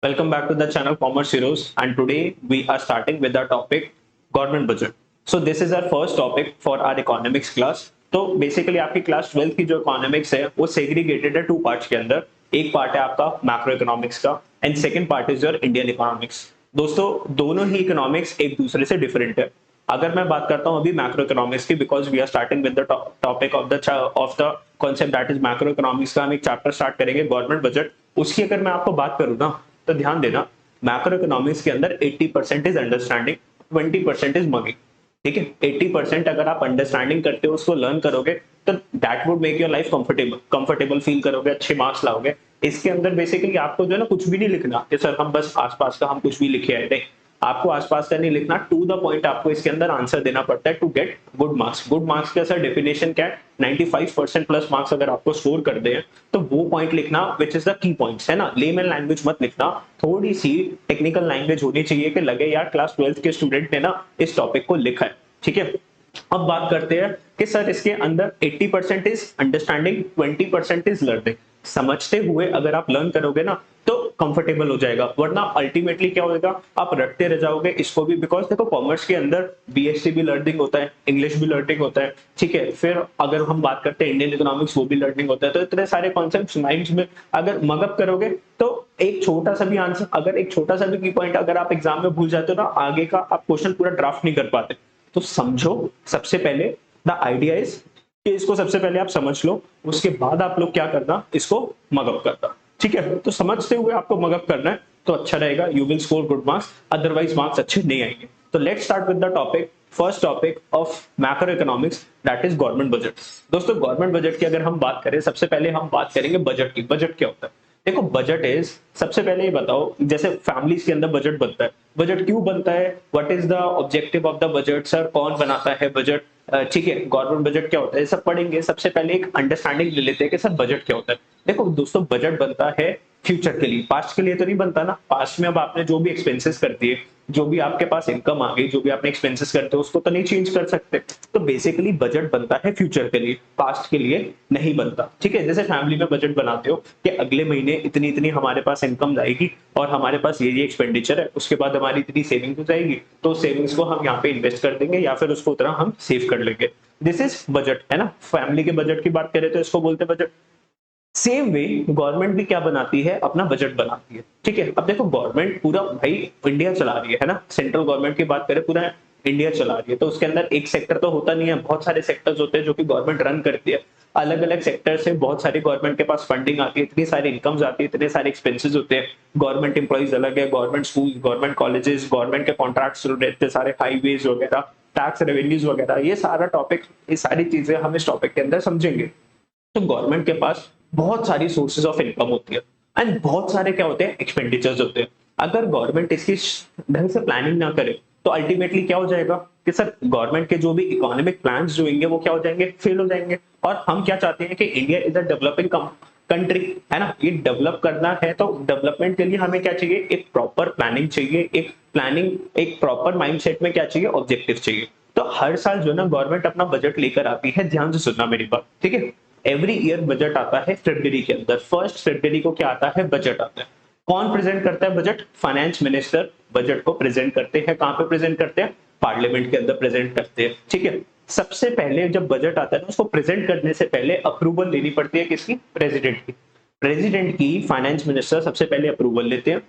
Welcome back to the channel Commerce Heroes, and today we are starting with the topic government budget. So this is our first topic for our economics class. तो basically आपकी class 12th की जो economics है वो segregated है two parts के अंदर. एक पार्ट है आपका मैक्रो इकोनॉमिक्स का and second part is your Indian economics. दोस्तों दोनों ही इकोनॉमिक्स एक दूसरे से डिफरेंट है. अगर मैं बात करता हूं अभी मैक्रो इकोनॉमिक्स की, because we are starting with the topic of the concept that is macro economics का हम एक चैप्टर स्टार्ट करेंगे गवर्नमेंट बजट. उसकी अगर मैं आपको बात करूं ना तो ध्यान देना, मैक्रो इकोनॉमिक्स के अंदर 80% इज अंडरस्टैंडिंग, 20% इज मगिंग. ठीक है, 80% अगर आप अंडरस्टैंडिंग करते हो, उसको लर्न करोगे तो that would make your life comfortable feel करोगे, अच्छे मार्क्स लाओगे. इसके अंदर बेसिकली आपको जो है ना कुछ भी नहीं लिखना कि सर हम बस आसपास का हम कुछ भी लिखे आए. नहीं, आपको आसपास का नहीं लिखना, टू द पॉइंट आपको इसके अंदर आंसर देना पड़ता है to get good marks. Good marks का सर डेफिनेशन क्या है? 95% प्लस मार्क्स अगर आपको स्कोर कर दे तो वो पॉइंट लिखना which is the key points, है ना. लेमन लैंग्वेज मत लिखना, थोड़ी सी टेक्निकल लैंग्वेज होनी चाहिए कि लगे यार क्लास 12th के स्टूडेंट ने ना इस टॉपिक को लिखा है. ठीक है, अब बात करते हैं कि सर इसके अंदर 80% इज अंडरस्टैंडिंग, 20% इज लर्निंग. समझते हुए अगर आप लर्न करोगे ना तो कंफर्टेबल हो जाएगा, वरना अल्टीमेटली क्या होगा, आप रटते रह जाओगे इसको भी. बिकॉज देखो कॉमर्स के अंदर बीएससी भी लर्निंग होता है, इंग्लिश भी लर्निंग होता है. ठीक है, फिर अगर हम बात करते हैं इंडियन इकोनॉमिक्स, वो भी लर्निंग होता है. तो इतने सारे कॉन्सेप्ट माइंड में अगर मगअप करोगे तो एक छोटा सा भी आंसर, अगर एक छोटा सा भी की पॉइंट अगर आप एग्जाम में भूल जाते हो ना, आगे का आप क्वेश्चन पूरा ड्राफ्ट नहीं कर पाते. तो समझो, सबसे पहले द आइडिया इज कि इसको सबसे पहले आप समझ लो, उसके बाद आप लोग क्या करना, इसको मगअप करना. ठीक है, तो समझते हुए आपको मगअप करना है तो अच्छा रहेगा, you will score good marks, otherwise marks अच्छे नहीं आएंगे. तो let's start with the topic, first topic of macro economics, that is government budget. दोस्तों गवर्नमेंट बजट की अगर हम बात करें, सबसे पहले हम बात करेंगे बजट की. बजट क्या होता है? देखो बजट इज, सबसे पहले ये बताओ, जैसे फैमिलीज के अंदर बजट बनता है, बजट क्यों बनता है, what is the objective of the budget, sir कौन बनाता है बजट. ठीक है, गवर्नमेंट बजट क्या होता है, सब पढ़ेंगे. सबसे पहले एक अंडरस्टैंडिंग ले लेते हैं कि सर बजट क्या होता है. देखो दोस्तों बजट बनता है फ्यूचर के लिए, पास्ट के लिए तो नहीं बनता ना. पास्ट में अब आपने जो भी एक्सपेंसेस कर दिए, जो भी आपके पास इनकम आ गई, जो भी आपने एक्सपेंसेस करते हो उसको तो नहीं चेंज कर सकते. तो बेसिकली बजट बनता है फ्यूचर के लिए, पास्ट के लिए नहीं बनता. ठीक है, जैसे फैमिली में बजट बनाते हो कि अगले महीने इतनी इतनी हमारे पास इनकम आएगी और हमारे पास ये एक्सपेंडिचर है, उसके बाद हमारी इतनी सेविंग हो जाएगी, तो सेविंग्स को हम यहाँ पे इन्वेस्ट कर देंगे या फिर उसको उतना हम सेव कर लेंगे. दिस इज बजट, है ना. फैमिली के बजट की बात करें तो इसको बोलते हैं बजट. सेम वे गवर्नमेंट भी क्या बनाती है, अपना बजट बनाती है. ठीक है, अब देखो गवर्नमेंट पूरा भाई इंडिया चला रही है ना. सेंट्रल गवर्नमेंट की बात करें, पूरा इंडिया चला रही है, तो उसके अंदर एक सेक्टर तो होता नहीं है, बहुत सारे सेक्टर्स होते हैं जो कि गवर्नमेंट रन करती है. अलग अलग सेक्टर से बहुत सारी गवर्नमेंट के पास फंडिंग आती है, इतनी सारी इनकम्स आती है, इतने सारे एक्सपेंसेस होते हैं. गवर्नमेंट एम्प्लॉइज अलग है, government school, government colleges, government के कॉन्ट्रैक्ट्स रहते सारे, हाईवेज वगैरह, टैक्स रेवेन्यूज वगैरह, ये सारा टॉपिक, ये सारी चीजें हम इस टॉपिक के अंदर समझेंगे. तो गवर्नमेंट के पास बहुत सारी सोर्सेज ऑफ इनकम होती है एंड बहुत सारे क्या होते हैं, एक्सपेंडिचर्स होते हैं. अगर गवर्नमेंट इसकी ढंग से प्लानिंग ना करे तो अल्टीमेटली क्या हो जाएगा कि सर गवर्नमेंट के जो भी इकोनॉमिक प्लान्स जो होंगे वो क्या हो जाएंगे, फेल हो जाएंगे. और हम क्या चाहते हैं कि India is a developing country, है ना. ये डेवलप करना है तो डेवलपमेंट के लिए हमें क्या चाहिए, एक प्रॉपर प्लानिंग चाहिए, एक प्लानिंग, एक प्रॉपर माइंडसेट में क्या चाहिए, ऑब्जेक्टिव चाहिए. तो हर साल जो ना गवर्नमेंट अपना बजट लेकर आती है, ध्यान से सुनना मेरी बात. ठीक है, एवरी ईयर बजट आता है फरवरी के अंदर. फर्स्ट फरवरी को क्या आता है, बजट आता है. कौन प्रेजेंट करता है बजट? फाइनेंस मिनिस्टर बजट को प्रेजेंट करते हैं. कहां पे प्रेजेंट करते हैं? पार्लियामेंट के अंदर प्रेजेंट करते हैं. ठीक है, सबसे पहले जब बजट आता है ना, उसको प्रेजेंट करने से पहले अप्रूवल लेनी पड़ती है किसकी? प्रेसिडेंट की. प्रेसिडेंट की फाइनेंस मिनिस्टर सबसे पहले अप्रूवल लेते हैं.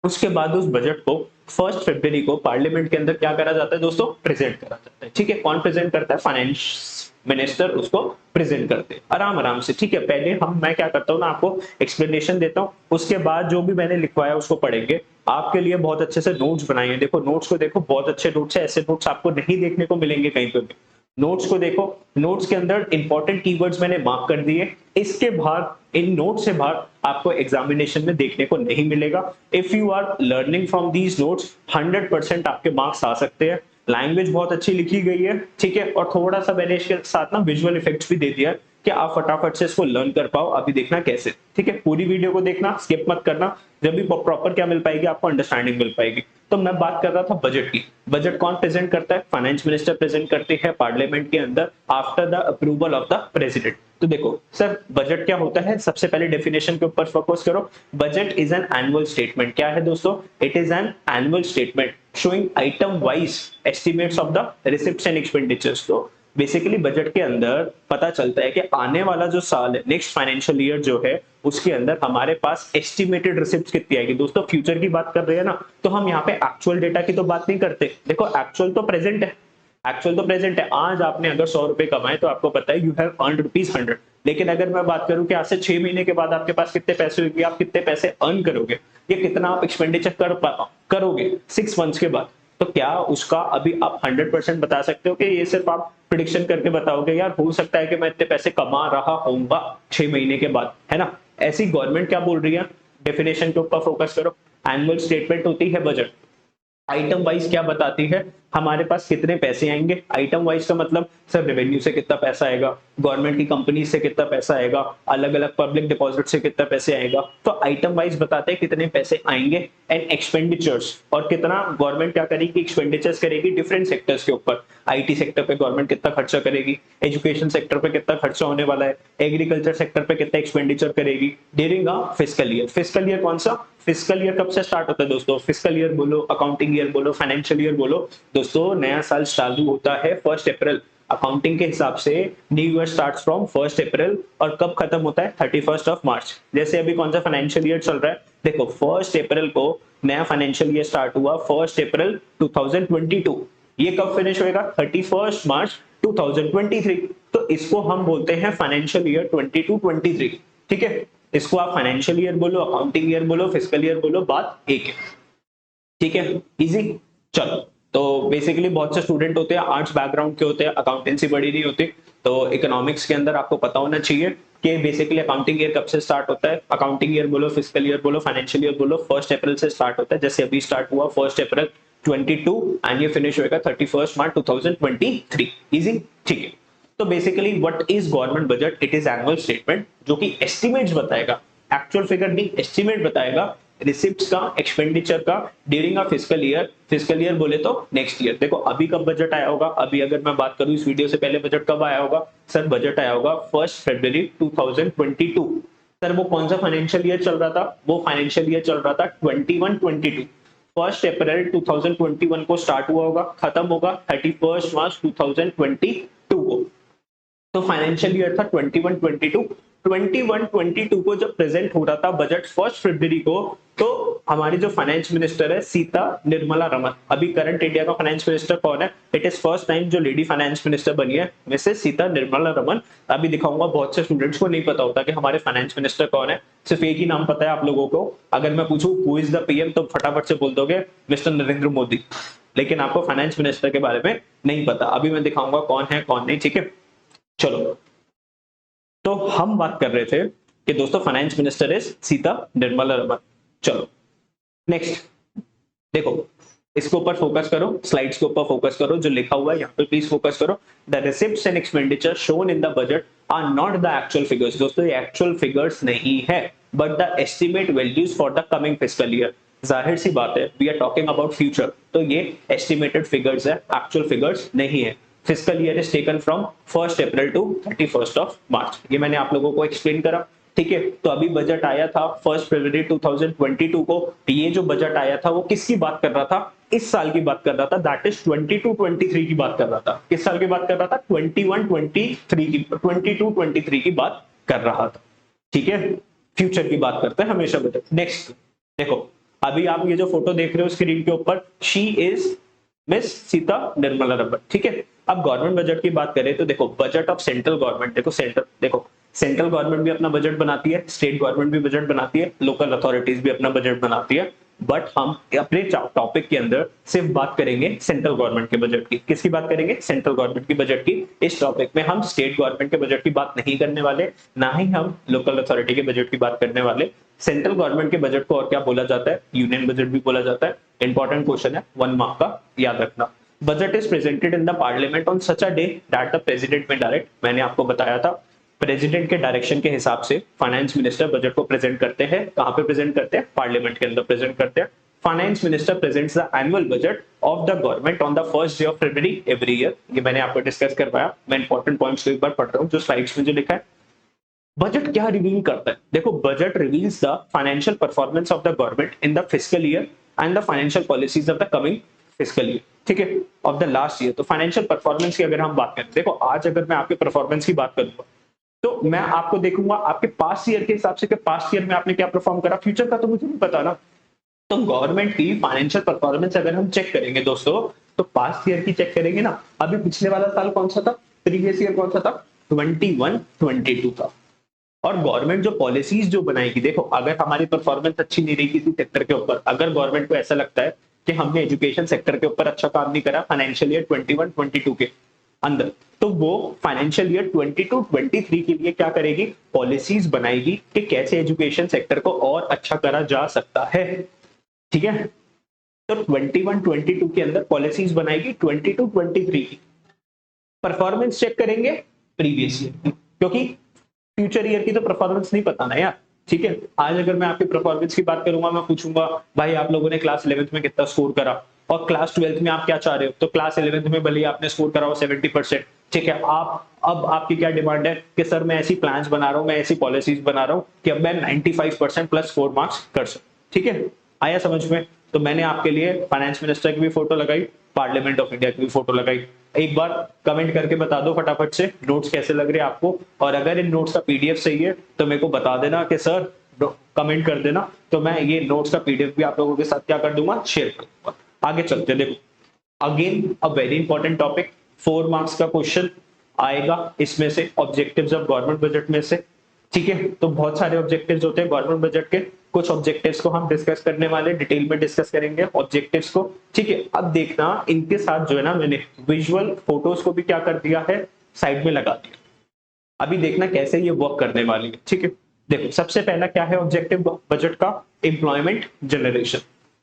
उसके बाद उस बजट को फर्स्ट फरवरी को पार्लियामेंट के अंदर क्या करा जाता है दोस्तों, प्रेजेंट करा जाता है. ठीक है, कौन प्रेजेंट करता है? फाइनेंस मिनिस्टर उसको प्रेजेंट करते हैं आराम आराम से. ठीक है, पहले मैं क्या करता हूँ ना, आपको एक्सप्लेनेशन देता हूँ, उसके बाद जो भी मैंने लिखवाया उसको पढ़ेंगे. आपके लिए बहुत अच्छे से नोट्स बनाए हैं, देखो नोट्स को देखो, बहुत अच्छे नोट्स है, ऐसे नोट्स आपको नहीं देखने को मिलेंगे कहीं पे भी. नोट्स को देखो, नोट्स के अंदर इंपॉर्टेंट कीवर्ड्स मैंने मार्क कर दिए. इसके बाद इन नोट से बाहर आपको एग्जामिनेशन में देखने को नहीं मिलेगा. If you are learning from these notes, 100% आपके मार्क्स आ सकते हैं. लैंग्वेज बहुत अच्छी लिखी गई है. ठीक है, और थोड़ा सा मैंने इसके साथ ना विजुअल इफेक्ट्स भी दे दिया है कि आप फटाफट से इसको लर्न कर पाओ. अभी देखना कैसे. ठीक है, पूरी वीडियो को देखना, स्किप मत करना, जब भी प्रॉपर क्या मिल पाएगी आपको, अंडरस्टैंडिंग मिल पाएगी. तो मैं बात कर रहा था बजट की। बजट कौन प्रेजेंट करता है? फाइनेंस मिनिस्टर प्रेजेंट करती है पार्लियामेंट के अंदर after the approval of the president. तो देखो सर बजट क्या होता है, सबसे पहले डेफिनेशन के ऊपर फोकस करो। Budget is an annual statement. क्या है दोस्तों? It is an annual statement showing item wise estimates of the receipts and expenditures. तो बेसिकली बजट के अंदर पता चलता है कि आने वाला जो साल है, नेक्स्ट फाइनेंशियल ईयर जो है, उसके अंदर हमारे पास एस्टिमेटेड रिसिप्ट्स कितनी आएगी। दोस्तों फ्यूचर की बात कर रहे हैं ना, तो हम यहाँ पे एक्चुअल डेटा की तो बात नहीं करते। देखो एक्चुअल तो प्रेजेंट है, एक्चुअल तो प्रेजेंट है। आज आपने अगर 100 रुपए कमाए तो आपको पता है यू हैव अर्न ₹100। लेकिन अगर मैं बात करूं कि आज से 6 महीने के बाद आपके पास कितने पैसे होंगे, आप कितने पैसे अर्न करोगे, ये कितना आप एक्सपेंडिचर करोगे 6 मंथ्स के बाद, तो क्या उसका अभी आप 100% बता सकते हो कि ये सिर्फ आप प्रिडिक्शन करके बताओगे यार हो सकता है कि मैं इतने पैसे कमा रहा होऊंगा 6 महीने के बाद, है ना? ऐसी गवर्नमेंट क्या बोल रही है? डेफिनेशन के ऊपर फोकस करो। एनुअल स्टेटमेंट होती है बजट। आइटम वाइज क्या बताती है? हमारे पास कितने पैसे आएंगे। आइटम वाइज का मतलब सर रेवेन्यू से कितना पैसा आएगा, गवर्नमेंट की कंपनी से कितना पैसा आएगा, अलग अलग पब्लिक डिपॉजिट से कितना पैसे आएगा। तो आइटम वाइज बताते हैं कितने पैसे आएंगे। एंड एक्सपेंडिचर्स, और कितना गवर्नमेंट क्या करेगी, एक्सपेंडिचर्स करेगी डिफरेंट सेक्टर्स के ऊपर। आईटी सेक्टर पे गवर्नमेंट कितना खर्चा करेगी, एजुकेशन सेक्टर पे कितना खर्चा होने वाला है, एग्रीकल्चर सेक्टर पे कितना एक्सपेंडिचर करेगी during a fiscal year. Fiscal year कौन सा? फिस्कल ईयर कब से स्टार्ट होता है दोस्तों? फिस्कल ईयर बोलो, अकाउंटिंग ईयर बोलो, फाइनेंशियल ईयर बोलो। दोस्तों नया साल चालू होता है 1 अप्रैल। अकाउंटिंग के हिसाब से न्यू ईयर स्टार्ट्स फ्रॉम 1 अप्रैल और कब खत्म होता है? 31 मार्च। जैसे अभी कौन सा फाइनेंशियल ईयर चल रहा है, देखो 1 अप्रैल को नया फाइनेंशियल ईयर स्टार्ट हुआ, 1 अप्रैल 2022। ये कब फिनिश होएगा? 31 मार्च 2023। तो इसको हम बोलते हैं फाइनेंशियल ईयर 22-23। ठीक है, इसको आप फाइनेंशियल ईयर बोलो, अकाउंटिंग ईयर बोलो, फिस्कल ईयर बोलो, बात एक है। ठीक है, इजी। चलो, तो बेसिकली बहुत से स्टूडेंट होते हैं आर्ट्स बैकग्राउंड के होते हैं, अकाउंटेंसी बड़ी नहीं होती। तो इकोनॉमिक्स के अंदर आपको पता होना चाहिए कि बेसिकली अकाउंटिंग ईयर कब से स्टार्ट होता है। अकाउंटिंग ईयर बोलो, फिस्कल ईयर बोलो, फाइनेंशियल ईयर बोलो, 1 अप्रैल से स्टार्ट होता है। जैसे अभी स्टार्ट हुआ 1 अप्रैल 22 एंड ये फिनिश होएगा 31 मार्च 2023। इजी, ठीक है। तो basically what is government budget? It is annual statement जो कि एस्टिमेट्स बताएगा, एक्चुअल फिगर नहीं, एस्टिमेट बताएगा रिसिप्ट्स का, एक्सपेंडिचर का during a fiscal year. Fiscal year बोले तो नेक्स्ट ईयर। देखो अभी कब बजट आया होगा, अभी अगर मैं बात करूं इस वीडियो से पहले बजट कब आया होगा? सर बजट आया होगा 1 फरवरी 2022। सर वो कौन सा फाइनेंशियल ईयर चल रहा था? वो फाइनेंशियल ईयर चल रहा था 21-22। 1 अप्रैल 2021 को स्टार्ट हुआ होगा, खत्म होगा 31 मार्च 2022 को। तो फाइनेंशियल ईयर था 21-22। 21-22 को जब प्रेजेंट हो रहा था बजट 1 फरवरी को, तो हमारी जो फाइनेंस मिनिस्टर है सीता निर्मला रमन, अभी करंट इंडिया का फाइनेंस मिनिस्टर कौन है? इट इज फर्स्ट टाइम जो लेडी फाइनेंस मिनिस्टर बनी है, मिसेस सीता निर्मला रमन। अभी दिखाऊंगा, बहुत से स्टूडेंट्स को नहीं पता होता कि हमारे फाइनेंस मिनिस्टर कौन है, सिर्फ एक ही नाम पता है आप लोगों को। अगर मैं पूछूं हु इज द पीएम, तो फटाफट से बोल दोगे मिस्टर नरेंद्र मोदी, लेकिन आपको फाइनेंस मिनिस्टर के बारे में नहीं पता। अभी मैं दिखाऊंगा कौन है कौन नहीं, ठीक है। चलो, तो हम बात कर रहे थे कि दोस्तों finance minister is Sita Nirmala Raman. चलो नेक्स्ट देखो, इसके ऊपर फोकस करो, स्लाइड्स के ऊपर फोकस करो, जो लिखा हुआ है यहाँ पे प्लीज फोकस करो। The receipts and expenditure shown in the budget are not the actual figures. दोस्तों ये एक्चुअल फिगर्स नहीं है, but the estimate values for the coming fiscal year. जाहिर सी बात है, we are talking about future, तो ये एस्टिमेटेड फिगर्स है, एक्चुअल फिगर्स नहीं है। Fiscal year is taken from 1 April to 31 March. ये मैंने आप लोगों को एक्सप्लेन करा, ठीक है। तो अभी बजट आया था 1 फरवरी 2022 को। ये जो बजट आया था वो किसकी बात कर रहा था? इस साल की बात कर रहा था, दैट इज 22-23 की बात कर रहा था। किस साल की बात कर रहा था? 21-23 की, 22-23 की बात कर रहा था, ठीक है। फ्यूचर की बात करते हैं हमेशा बजट। नेक्स्ट देखो, अभी आप ये जो फोटो देख रहे हो स्क्रीन के ऊपर, she is miss Sita Nirmala Raman, ठीक है। अब गवर्नमेंट बजट की बात करें तो देखो, बजट ऑफ सेंट्रल गवर्नमेंट, देखो सेंट्रल गवर्नमेंट भी अपना बजट बनाती है, स्टेट गवर्नमेंट भी बजट बनाती है, लोकल अथॉरिटीज भी अपना बजट बनाती है। बट हम अपने टॉपिक के अंदर सिर्फ बात करेंगे सेंट्रल गवर्नमेंट के बजट की। किसकी बात करेंगे? सेंट्रल गवर्नमेंट की बजट की। इस टॉपिक में हम स्टेट गवर्नमेंट के बजट की बात नहीं करने वाले, ना ही हम लोकल अथॉरिटी के बजट की बात करने वाले। सेंट्रल गवर्नमेंट के बजट को और क्या बोला जाता है? यूनियन बजट भी बोला जाता है। इंपॉर्टेंट क्वेश्चन है, 1 मार्क का, याद रखना। Budget is presented in the parliament on such a day that the president में डायरेक्ट, मैंने आपको बताया था प्रेसिडेंट के डायरेक्शन के हिसाब से फाइनेंस मिनिस्टर बजट को प्रेजेंट करते हैं। कहां पे प्रेजेंट करते हैं? पार्लियामेंट के अंदर प्रेजेंट करते हैं। Finance minister presents the annual budget of the government on the first day of February every year. ये मैंने आपको डिस्कस करवाया, मैं इंपॉर्टेंट पॉइंट्स को एक बार पढ़ रहा हूँ जो स्लाइड्स में जो लिखा है। बजट क्या रिवील करता है? देखो, budget reveals the financial performance of the government in the fiscal year and the financial policies of the coming fiscal year, ठीक है, ऑफ द लास्ट ईयर। तो फाइनेंशियल परफॉर्मेंस की अगर हम बात करें, देखो आज अगर मैं आपके परफॉर्मेंस की बात करूंगा तो मैं आपको देखूंगा आपके पास्ट ईयर के हिसाब से कि पास्ट ईयर में आपने क्या परफॉर्म करा, फ्यूचर का तो मुझे नहीं पता ना। तो गवर्नमेंट की फाइनेंशियल परफॉर्मेंस अगर हम चेक करेंगे दोस्तों, तो पास्ट ईयर की चेक करेंगे ना। अभी पिछले वाला साल कौन सा था, प्रीवियस ईयर कौन सा था, 21-22 था। और गवर्नमेंट जो पॉलिसीज जो बनाएगी, देखो अगर हमारी परफॉर्मेंस अच्छी नहीं रही किसी सेक्टर के ऊपर, अगर गवर्नमेंट को ऐसा लगता है कि हमने एजुकेशन सेक्टर के ऊपर अच्छा काम नहीं करा फाइनेंशियल ईयर 21-22 के अंदर, तो वो फाइनेंशियल ईयर 22-23 के लिए क्या करेगी, पॉलिसीज बनाएगी कि कैसे एजुकेशन सेक्टर को और अच्छा करा जा सकता है, ठीक है। तो 21-22 के अंदर पॉलिसीज बनाएगी, 22-23 की परफॉर्मेंस चेक करेंगे प्रीवियस ईयर की, क्योंकि फ्यूचर ईयर की तो परफॉर्मेंस नहीं पता ना यार, ठीक है। आज अगर मैं आपकी परफॉर्मेंस की बात करूंगा, मैं पूछूंगा भाई आप लोगों ने क्लास 11th में कितना स्कोर करा और क्लास 12th में आप क्या चाह रहे हो, तो क्लास 11th में भले ही आपने स्कोर करा हो 70%, ठीक है। आप अब आपकी क्या डिमांड है कि सर मैं ऐसी प्लान्स बना रहा हूं, मैं ऐसी पॉलिसीज बना रहा हूं कि अब मैं 95% प्लस 4 मार्क्स कर सकूं, ठीक है। आया समझ में? तो मैंने आपके लिए फाइनेंस मिनिस्टर की भी फोटो लगाई, पार्लियामेंट ऑफ इंडिया की भी फोटो लगाई। एक बार कमेंट करके बता दो फटाफट से नोट्स कैसे लग रहे हैं आपको, और अगर इन नोट्स का पीडीएफ सही है तो मेरे को बता देना कि सर कमेंट कर देना, तो मैं ये नोट्स का पीडीएफ भी आप लोगों के साथ क्या कर दूंगा, शेयर कर दूंगा। आगे चलते हैं, देखो again a very important topic, 4 marks का क्वेश्चन आएगा इसमें से, ऑब्जेक्टिव्स ऑफ गवर्नमेंट बजट में से, ठीक है। तो बहुत सारे ऑब्जेक्टिव्स होते हैं गवर्नमेंट बजट के, कुछ ऑब्जेक्टिव्स को हम डिस्कस करने वाले, डिटेल में डिस्कस करेंगे ऑब्जेक्टिव्स को, ठीक है। अब देखना इनके साथ जो है ना, मैंने विजुअल फोटोज को भी क्या कर दिया है, साइड में लगा दिया। अभी देखना कैसे ये वर्क करने वाली है, ठीक है। देखो सबसे पहला क्या है ऑब्जेक्टिव बजट का, एम्प्लॉयमेंट जनरेशन।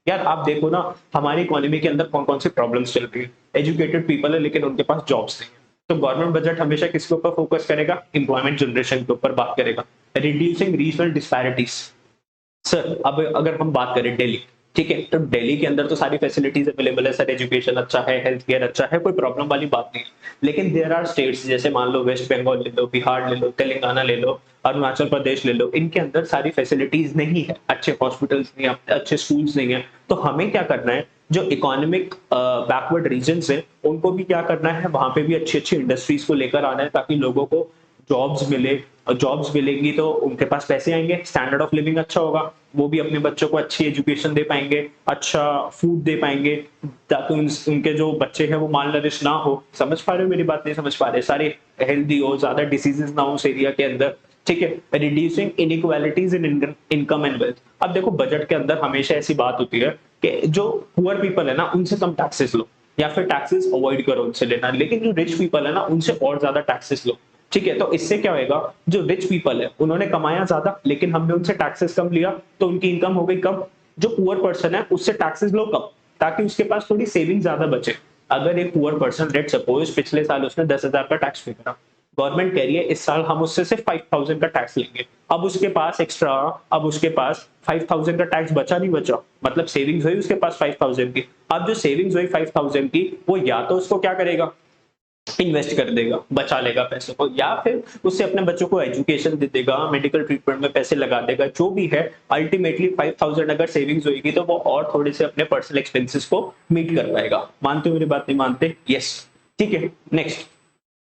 यार आप देखो ना, हमारी इकोनॉमी के अंदर कौन कौन सी प्रॉब्लम्स चल रही है, एजुकेटेड पीपल है लेकिन उनके पास जॉब्स नहीं है, तो गवर्नमेंट बजट हमेशा किसके ऊपर फोकस करेगा, एम्प्लॉयमेंट जनरेशन के ऊपर बात करेगा। Reducing regional disparities. सर अब अगर हम बात करें दिल्ली, ठीक है, तो दिल्ली के अंदर तो सारी फैसिलिटीज अवेलेबल है सर, एजुकेशन अच्छा है, हेल्थ केयर अच्छा है, कोई प्रॉब्लम वाली बात नहीं है। लेकिन देयर आर स्टेट्स, जैसे मान लो वेस्ट बंगाल ले लो, बिहार ले लो, तेलंगाना ले लो, अरुणाचल प्रदेश ले लो, इनके अंदर सारी फैसिलिटीज नहीं है, अच्छे हॉस्पिटल्स नहीं है, अच्छे स्कूल्स नहीं है। तो हमें क्या करना है, जो इकोनॉमिक बैकवर्ड रीजन है उनको भी क्या करना है, वहां पे भी अच्छी अच्छी इंडस्ट्रीज को लेकर आना है, ताकि लोगों को जॉब्स मिले, और जॉब्स मिलेंगी तो उनके पास पैसे आएंगे, स्टैंडर्ड ऑफ लिविंग अच्छा होगा, वो भी अपने बच्चों को अच्छी एजुकेशन दे पाएंगे, अच्छा फूड दे पाएंगे, ताकि उनके जो बच्चे हैं वो माल नरिश ना हो। समझ पा रहे हो मेरी बात, नहीं समझ पा रहे, सारे हेल्दी हो, ज्यादा डिसीजेस ना हो उस एरिया के अंदर, ठीक है। Reducing inequalities in income and wealth. अब देखो बजट के अंदर हमेशा ऐसी बात होती है कि जो पुअर पीपल है ना उनसे कम टैक्सेस लो, या फिर टैक्सेस अवॉइड करो उनसे लेना, लेकिन जो रिच पीपल है ना उनसे और ज्यादा टैक्सेस लो, ठीक है। तो इससे क्या होगा, जो रिच पीपल है उन्होंने कमाया ज्यादा लेकिन हमने उनसे टैक्सेस कम लिया, तो उनकी इनकम हो गई कम। जो पुअर पर्सन है उससे टैक्सेस लो कम, ताकि उसके पास थोड़ी सेविंग ज्यादा बचे। अगर एक पुअर पर्सन लेट सपोज पिछले साल उसने 10,000 का टैक्स पे करा, गवर्नमेंट कह रही है इस साल हम उससे सिर्फ 5,000 का टैक्स लेंगे, अब उसके पास एक्स्ट्रा, अब उसके पास 5,000 का टैक्स बचा नहीं बचा, मतलब सेविंग्स हुई उसके पास 5,000 की। अब जो सेविंग्स हुई 5,000 की, वो या तो उसको क्या करेगा, इन्वेस्ट कर देगा, बचा लेगा पैसों को, या फिर उससे अपने बच्चों को एजुकेशन दे देगा, मेडिकल ट्रीटमेंट में पैसे लगा देगा, जो भी है। अल्टीमेटली 5,000 अगर सेविंग्स होगी तो वो और थोड़े से अपने पर्सनल एक्सपेंसेस को मीट कर पाएगा। मानते हो मेरी बात, नहीं मानते? यस, ठीक है। Next,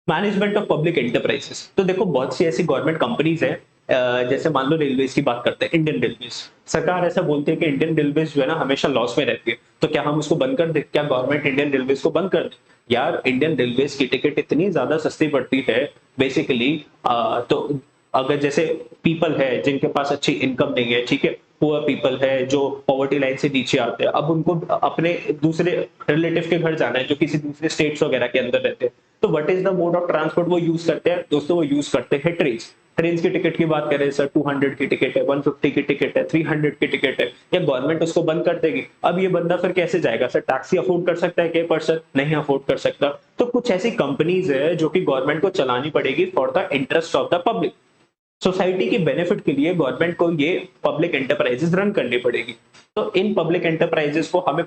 management of public enterprises. तो देखो बहुत सी ऐसी गवर्नमेंट कंपनीज है, जैसे मान लो रेलवेज की बात करते हैं, इंडियन रेलवेज। सरकार ऐसा बोलती है कि इंडियन रेलवेज जो है ना हमेशा लॉस में रहती है, तो क्या हम उसको बंद कर दे, क्या गवर्नमेंट इंडियन रेलवेज को बंद कर दे? यार इंडियन रेलवेज की टिकट इतनी ज्यादा सस्ती पड़ती है बेसिकली, तो अगर जैसे पीपल है जिनके पास अच्छी इनकम नहीं है, ठीक है, पुअर पीपल है जो पॉवर्टी लाइन से नीचे आते हैं, अब उनको अपने दूसरे रिलेटिव के घर जाना है जो किसी दूसरे स्टेट्स वगैरह के अंदर रहते हैं, तो what is the mode of transport वो यूज करते हैं दोस्तों, वो यूज करते हैं ट्रेन। ट्रेन की टिकट की बात करें सर, 200 की टिकट है, 150 की टिकट है, 300 की टिकट है, या गवर्नमेंट उसको बंद कर देगी? अब ये बंदा फिर कैसे जाएगा सर, टैक्सी अफोर्ड कर सकता है क्या पर्सन? नहीं अफोर्ड कर सकता। तो कुछ ऐसी कंपनीज है जो कि गवर्नमेंट को चलानी पड़ेगी for the interest of the public. Society के बेनिफिट के लिए गवर्नमेंट को ये पब्लिक एंटरप्राइजेस रन करनी पड़ेगी। तो इन पब्लिक एंटरप्राइजेस को हमें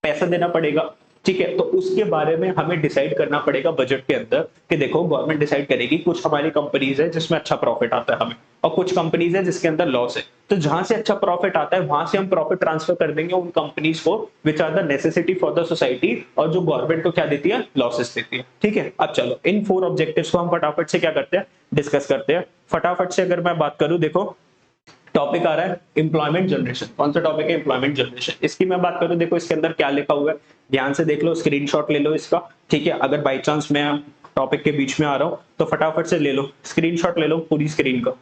पैसा देना पड़ेगा, ठीक है। तो उसके बारे में हमें डिसाइड करना पड़ेगा बजट के अंदर कि देखो गवर्नमेंट डिसाइड करेगी कुछ हमारी कंपनीज है जिसमें अच्छा प्रॉफिट आता है हमें, और कुछ कंपनीज है जिसके अंदर लॉस है। तो जहां से अच्छा प्रॉफिट आता है वहां से हम प्रॉफिट ट्रांसफर कर देंगे उन कंपनीज को which are the necessity for the society, और जो गवर्नमेंट को क्या देती है, लॉसेस देती है, ठीक है। अब चलो इन 4 ऑब्जेक्टिव्स को हम फटाफट से क्या करते हैं, डिस्कस करते हैं। फटाफट से अगर मैं बात करूं, देखो टॉपिक आ रहा है एम्प्लॉयमेंट जनरेशन। कौन सा टॉपिक है, एम्प्लॉयमेंट जनरेशन। इसकी मैं बात करूं, देखो इसके अंदर क्या लिखा हुआ है, ध्यान से देख लो, स्क्रीनशॉट ले लो इसका, ठीक है। अगर बाई चांस मैं टॉपिक के बीच में आ रहा हूं तो फटाफट से ले लो, स्क्रीनशॉट ले लो पूरी स्क्रीन का,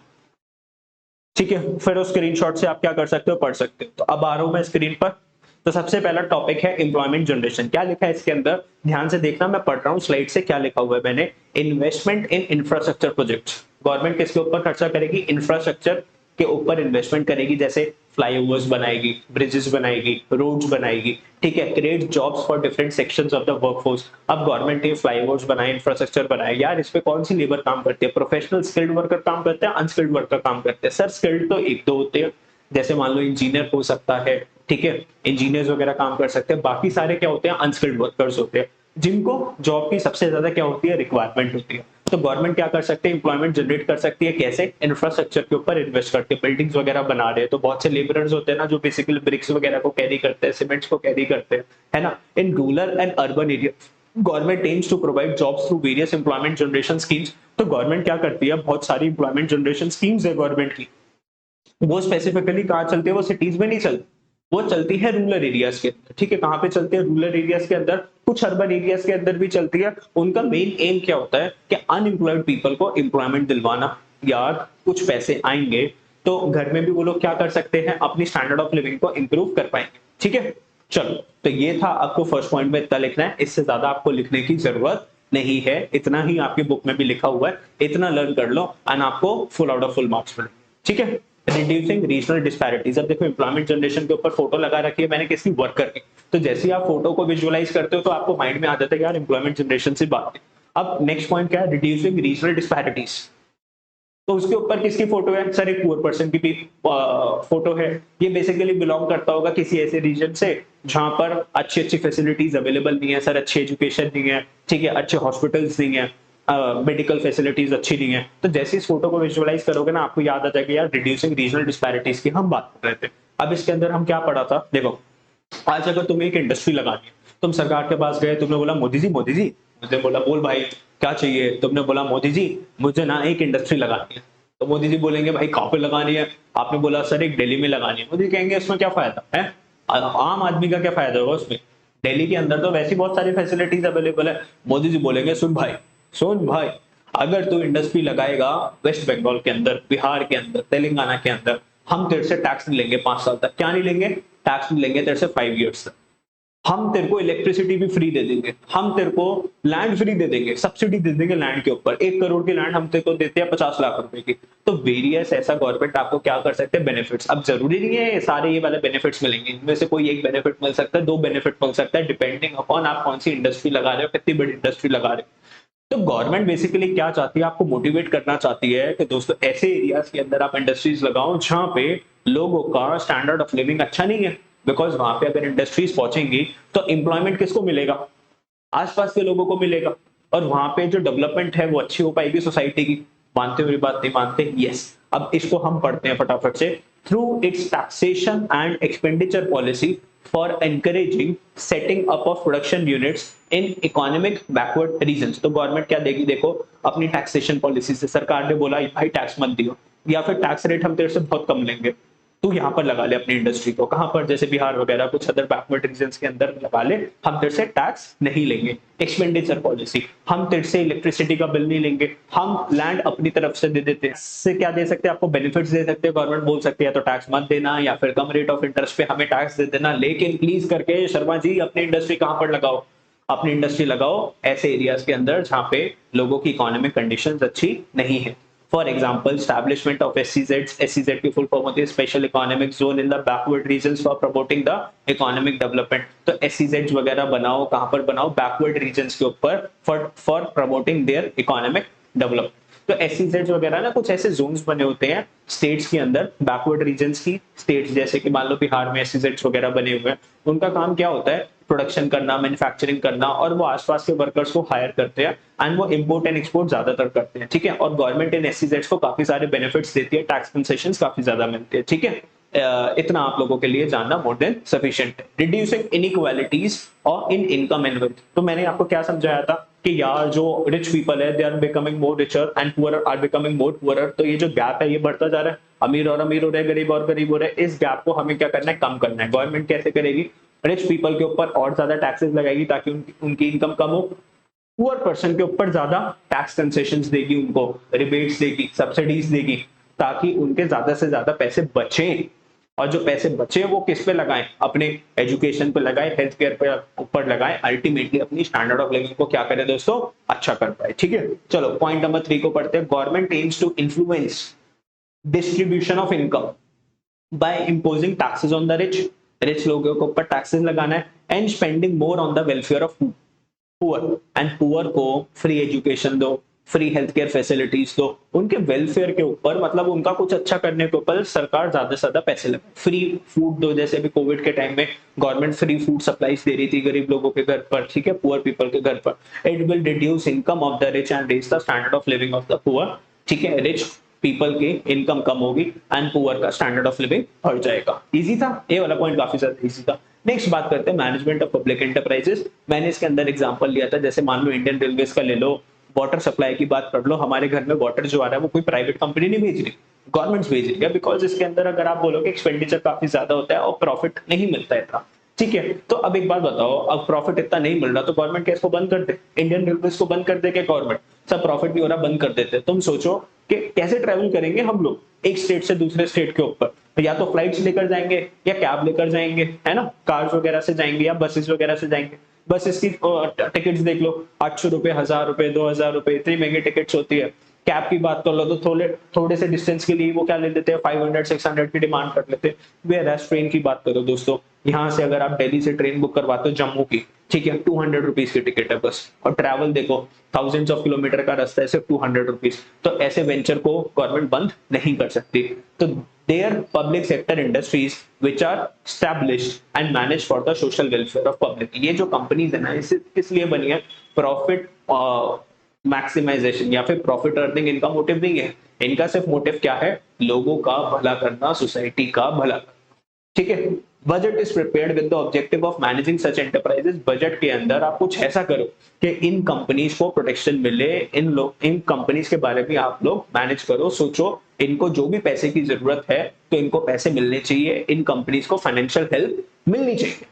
ठीक है। फिर उस स्क्रीनशॉट से आप क्या कर सकते हो, पढ़ सकते हो। तो अब आ रहा हूं मैं स्क्रीन पर। तो सबसे पहला टॉपिक है एम्प्लॉयमेंट जनरेशन। क्या लिखा है इसके अंदर, ध्यान से देखना, मैं पढ़ रहा हूं स्लाइड से, क्या लिखा हुआ है मैंने। Investment in infrastructure projects. Government किसके ऊपर खर्चा करेगी, इंफ्रास्ट्रक्चर के ऊपर इन्वेस्टमेंट करेगी, जैसे फ्लाईओवर्स बनाएगी, ब्रिजेस बनाएगी, रोड्स बनाएगी, ठीक है। Create jobs for different sections of the workforce. अब गवर्नमेंट ये फ्लाईओवर्स बनाए, इंफ्रास्ट्रक्चर बनाए, यार इस पे कौन सी लेबर काम करती है, प्रोफेशनल स्किल्ड वर्कर काम करते हैं, अनस्किल्ड वर्कर काम करते हैं। सर स्किल्ड तो एक दो होते हैं, जैसे मान लो इंजीनियर हो सकता है, ठीक है, इंजीनियर्स वगैरह काम कर सकते हैं। बाकी सारे क्या होते हैं, अनस्किल्ड वर्कर्स होते हैं, जिनको जॉब की सबसे ज्यादा क्या होती है, रिक्वायरमेंट होती है। तो गवर्नमेंट क्या कर सकते हैं, एम्प्लॉयमेंट जनरेट कर सकती है, कैसे, इंफ्रास्ट्रक्चर के ऊपर इन्वेस्ट करके, बिल्डिंग्स वगैरह बना रहे हैं तो बहुत से लेबरर्स होते हैं ना जो बेसिकली ब्रिक्स वगैरह को कैरी करते हैं, सीमेंट्स को कैरी करते हैं, है ना। In rural and urban area government aims to provide jobs through various employment generation schemes. तो गवर्नमेंट क्या करती है, बहुत सारी एम्प्लॉयमेंट जनरेशन स्कीम्स है गवर्नमेंट की, वो स्पेसिफिकली कहाँ चलती है, वो सिटीज में नहीं चलती, वो चलती है रूरल एरियाज के अंदर, ठीक है। कहाँ पे चलती है, रूरल एरियाज के अंदर, कुछ अर्बन एरियाज के अंदर भी चलती है। उनका मेन एम क्या होता है कि अनएम्प्लॉयड पीपल को एम्प्लॉयमेंट दिलवाना, यार कुछ पैसे आएंगे तो घर में भी वो लोग क्या कर सकते हैं, अपनी स्टैंडर्ड ऑफ लिविंग को इंप्रूव कर पाएंगे, ठीक है। चलो तो ये था, आपको फर्स्ट पॉइंट में इतना लिखना है, इससे ज्यादा आपको लिखने की जरूरत नहीं है, इतना ही आपकी बुक में भी लिखा हुआ है, इतना लर्न कर लो एंड आपको full out of full marks मिले, ठीक है। Reducing regional disparities. अब देखो एम्प्लॉयमेंट जनरेशन के ऊपर फोटो लगा रखी है मैंने किसी वर्कर की, तो जैसे ही आप फोटो को विजुअलाइज करते हो तो आपको माइंड में आ जाता है यार एम्प्लॉयमेंट जनरेशन से बात है। अब नेक्स्ट पॉइंट क्या है, रिड्यूसिंग रीजनल डिस्पैरिटीज। तो उसके ऊपर किसकी फोटो है, सर एक पुअर पर्सन की भी फोटो है। ये बेसिकली बिलोंग करता होगा किसी ऐसे रीजन से जहां पर अच्छी अच्छी फैसिलिटीज अवेलेबल नहीं है, सर अच्छी एजुकेशन नहीं है, ठीक है, अच्छे हॉस्पिटल्स नहीं है, मेडिकल फैसिलिटीज अच्छी नहीं है। तो जैसे इस फोटो को विजुअलाइज करोगे ना, आपको याद आ जाएगा यार रिड्यूसिंग रीजनल डिस्पैरिटीज की हम बात कर रहे थे। अब इसके अंदर हम क्या पढ़ा था, देखो आज अगर तुम्हें एक इंडस्ट्री लगानी है, तुम सरकार के पास गए, तुमने बोला मोदी जी, मोदी जी, मुझे बोला बोल भाई क्या चाहिए, तुमने बोला मोदी जी मुझे ना एक इंडस्ट्री लगानी है। तो मोदी जी बोलेंगे भाई कहाँ पे लगानी है, आपने बोला सर एक दिल्ली में लगानी है। मोदी कहेंगे इसमें क्या फायदा है, आम आदमी का क्या फायदा होगा उसमें, दिल्ली के अंदर तो वैसी बहुत सारी फैसिलिटीज अवेलेबल है। मोदी जी बोलेंगे सुन भाई, सुन भाई, अगर तू इंडस्ट्री लगाएगा वेस्ट बंगाल के अंदर, बिहार के अंदर, तेलंगाना के अंदर, हम तेरे से टैक्स नहीं लेंगे 5 साल तक। क्या नहीं लेंगे, टैक्स नहीं लेंगे तेरे से 5 ईयर्स तक। हम तेरे को इलेक्ट्रिसिटी भी फ्री दे देंगे, हम तेरे को लैंड फ्री दे देंगे, सब्सिडी दे देंगे लैंड के ऊपर, 1 करोड़ की लैंड हम तेरे को देते हैं 50 लाख रुपए की। तो वेरियस ऐसा गवर्नमेंट आपको क्या कर सकते हैं, बेनिफिट्स। अब जरूरी नहीं है सारे ये वाले बेनिफिट्स मिलेंगे, इनमें से कोई एक बेनिफिट मिल सकता है, 2 बेनिफिट मिल सकता है, डिपेंडिंग अपॉन आप कौन सी इंडस्ट्री लगा रहे हो, कितनी बड़ी इंडस्ट्री लगा रहे हो। तो गवर्नमेंट बेसिकली क्या चाहती है, आपको मोटिवेट करना चाहती है कि दोस्तों ऐसे एरियाज के अंदर आप इंडस्ट्रीज लगाओ जहां पे लोगों का स्टैंडर्ड ऑफ लिविंग अच्छा नहीं है। बिकॉज वहां पे अगर इंडस्ट्रीज पहुंचेंगी तो एम्प्लॉयमेंट किसको मिलेगा, आसपास के लोगों को मिलेगा, और वहां पे जो डेवलपमेंट है वो अच्छी हो पाएगी सोसाइटी की। मानते हो मेरी बात, नहीं मानते, यस। अब इसको हम पढ़ते हैं फटाफट से। Through its taxation and expenditure policy for encouraging setting up of production units in economic backward regions. तो गवर्नमेंट क्या देगी, देखो अपनी टैक्सेशन पॉलिसी से सरकार ने बोला भाई टैक्स मत दियो, या फिर टैक्स रेट हम तेरे से बहुत कम लेंगे, तू यहाँ पर लगा ले अपनी इंडस्ट्री को, कहां पर, जैसे बिहार वगैरह कुछ अदर बैकवर्ड रीजन्स के अंदर लगा ले, हम तेरे से टैक्स नहीं लेंगे। एक्सपेंडिचर पॉलिसी, हम तेरे से इलेक्ट्रिसिटी का बिल नहीं लेंगे, हम लैंड अपनी तरफ से दे देते हैं। इससे क्या दे सकते हैं, आपको बेनिफिट्स दे सकते हैं। गवर्नमेंट बोल सकती है तो टैक्स मत देना, या फिर कम रेट ऑफ इंटरेस्ट पे हमें टैक्स दे देना, लेकिन प्लीज करके शर्मा जी अपनी इंडस्ट्री कहां पर लगाओ, अपनी इंडस्ट्री लगाओ ऐसे एरियाज के अंदर जहां पे लोगों की इकोनॉमिक कंडीशंस अच्छी नहीं है। For example establishment of SEZs, SEZ की फुल फॉर्म होती है special economic zone in the backward reasons for promoting the economic development. तो SEZs वगैरह बनाओ, कहां पर बनाओ, बैकवर्ड रीजन्स के ऊपर, for promoting their economic development. तो एसईजेड वगैरह ना कुछ ऐसे जोन्स बने होते हैं स्टेट्स के अंदर, बैकवर्ड रीजन्स की स्टेट्स, जैसे कि मान लो बिहार में एसईजेड वगैरह बने हुए हैं। उनका काम क्या होता है, प्रोडक्शन करना, मैन्युफैक्चरिंग करना, और वो आसपास के वर्कर्स को हायर करते हैं एंड वो इंपोर्ट एंड एक्सपोर्ट ज्यादातर करते हैं, ठीक है। और गवर्नमेंट इन एसईजेड को काफी सारे बेनिफिट्स देती है, टैक्स कंसेशन काफी ज्यादा मिलती है, ठीक है। इतना आप लोगों के लिए जानना मोर देन सफिशिएंट है। रिड्यूसिंग इनइक्वालिटीज और इन इनकम एंड वेल्थ, तो मैंने आपको क्या समझाया था कि यार जो रिच पीपल है they are becoming more richer and poor are becoming more poorer, तो ये जो गैप है ये बढ़ता जा रहा है, अमीर और अमीर हो रहे हैं, गरीब और गरीब हो रहे हैं। इस गैप को हमें क्या करना है, कम करना है। गवर्नमेंट कैसे करेगी, रिच पीपल के ऊपर और ज्यादा टैक्सेस लगाएगी ताकि उनकी इनकम कम हो, पुअर पर्सन के ऊपर ज्यादा टैक्स कंसेशंस देगी, उनको रिबेट्स देगी, सब्सिडीज देगी, ताकि उनके ज्यादा से ज्यादा पैसे बचे। और जो पैसे बचे वो किस पे लगाएं, अपने एजुकेशन पे लगाएं, हेल्थ केयर पे ऊपर लगाएं, अल्टीमेटली अपनी स्टैंडर्ड ऑफ लिविंग को क्या करें दोस्तों, अच्छा कर पाए, ठीक है। चलो पॉइंट नंबर 3 को पढ़ते हैं। Government aims to influence distribution of income by imposing taxes on the rich, rich लोगों के ऊपर टैक्सेस लगाना है, and spending more on the welfare of poor, and poor को फ्री एजुकेशन दो, फ्री हेल्थ केयर फैसिलिटीज दो, उनके welfare के ऊपर, मतलब उनका कुछ अच्छा करने के ऊपर सरकार ज्यादा से ज्यादा पैसे लगाए। फ्री फूड दो, जैसे अभी कोविड के टाइम में गवर्नमेंट फ्री फूड सप्लाईज दे रही थी गरीब लोगों के घर पर, ठीक है, पुअर पीपल के घर पर। It will reduce income of the rich and raise the standard of living of the poor, ठीक है। रिच पीपल की इनकम कम होगी एंड पुअर का स्टैंडर्ड ऑफ लिविंग बढ़ जाएगा। इजी था ये वाला पॉइंट, काफी ज्यादा इजी था। नेक्स्ट बात करते हैं मैनेजमेंट ऑफ पब्लिक एंटरप्राइजेस। मैंने इसके अंदर एग्जांपल लिया था, जैसे मान लो इंडियन रेलवेज का ले लो, वाटर सप्लाई की बात कर लो। हमारे घर में वाटर जो आ रहा है वो कोई प्राइवेट कंपनी नहीं भेज रही, गवर्नमेंट भेज रही है, बिकॉज इसके अंदर अगर आप बोलोगे एक्सपेंडिचर काफी ज्यादा होता है और प्रॉफिट नहीं मिलता है इतना, ठीक है। तो अब एक बात बताओ, अब प्रॉफिट इतना नहीं मिल रहा तो गवर्नमेंट क्या इसको बंद कर दे, इंडियन रेलवेज को बंद कर दे क्या गवर्नमेंट, सब प्रॉफिट नहीं हो रहा बंद कर देते। तुम सोचो कि कैसे ट्रेवल करेंगे हम लोग एक स्टेट से दूसरे स्टेट के ऊपर, तो या तो फ्लाइट्स लेकर जाएंगे या कैब लेकर जाएंगे, है ना, कार्स वगैरह से जाएंगे या बसेस वगैरह से जाएंगे। बसेस की टिकट्स देख लो, 800 रुपए, 1000 रुपए, 2000 रुपए, इतनी महंगी टिकट्स होती है। कैब की बात कर लो तो थोड़े से डिस्टेंस के लिए वो क्या ले लेते हैं, 500 600 की डिमांड कर लेते हैं। वेयर ट्रेन की बात करो दोस्तों, यहाँ से अगर आप दिल्ली से ट्रेन बुक करवाते हो जम्मू की, ठीक है, 200 रुपीज की टिकट है बस, और ट्रैवल देखो थाउजेंड्स ऑफ किलोमीटर का रास्ता है, सिर्फ 200 रुपीज। तो ऐसे वेंचर को गवर्नमेंट बंद नहीं कर सकती। तो there public sector industries which are established and manage for the social welfare of public. ये जो कंपनीज है ना, इसे किस लिए बनी है, प्रॉफिट मैक्सिमाइजेशन या फिर प्रॉफिट अर्निंग इनका मोटिव नहीं है। इनका सिर्फ मोटिव क्या है, लोगों का भला करना, सोसाइटी का भला, ठीक है। Budget is prepared with the objective of managing such enterprises. Budget के अंदर आप कुछ ऐसा करो कि इन कंपनीज को प्रोटेक्शन मिले, इन कंपनीज के बारे में आप लोग मैनेज करो, सोचो इनको जो भी पैसे की जरूरत है तो इनको पैसे मिलने चाहिए, इन कंपनीज को फाइनेंशियल हेल्प मिलनी चाहिए,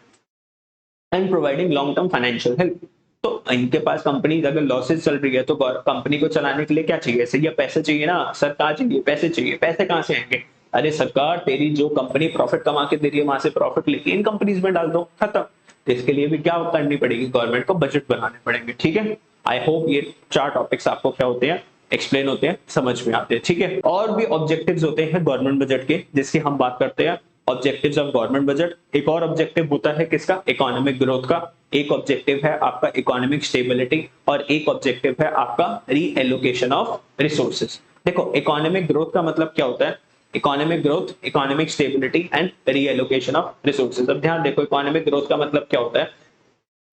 and providing long term financial help. तो इनके पास कंपनी अगर लॉसेस चल रही है तो कंपनी को चलाने के लिए क्या चाहिए, सही है, पैसे चाहिए ना, सरकार चाहिए, पैसे चाहिए, पैसे कहां से आएंगे, अरे सरकार तेरी जो कंपनी प्रॉफिट कमा के दे रही है वहां से प्रॉफिट लेके इन कंपनीज में डाल दो, खत्म। तो इसके लिए भी क्या करनी पड़ेगी, गवर्नमेंट को बजट बनाने पड़ेंगे, ठीक है। आई होप ये 4 टॉपिक्स आपको क्या होते हैं, एक्सप्लेन होते हैं, समझ में आते हैं, ठीक है। और भी ऑब्जेक्टिव्स होते हैं गवर्नमेंट बजट के जिसकी हम बात करते हैं, ऑब्जेक्टिव्स ऑफ गवर्नमेंट बजट। एक और ऑब्जेक्टिव होता है किसका, इकोनॉमिक ग्रोथ का। एक ऑब्जेक्टिव है आपका इकोनॉमिक स्टेबिलिटी, और एक ऑब्जेक्टिव है आपका रीएलोकेशन ऑफ रिसोर्सेज। देखो इकोनॉमिक ग्रोथ का मतलब क्या होता है, economic growth, economic stability and reallocation of resources. अब ध्यान देखो, इकोनॉमिक ग्रोथ का मतलब क्या होता है,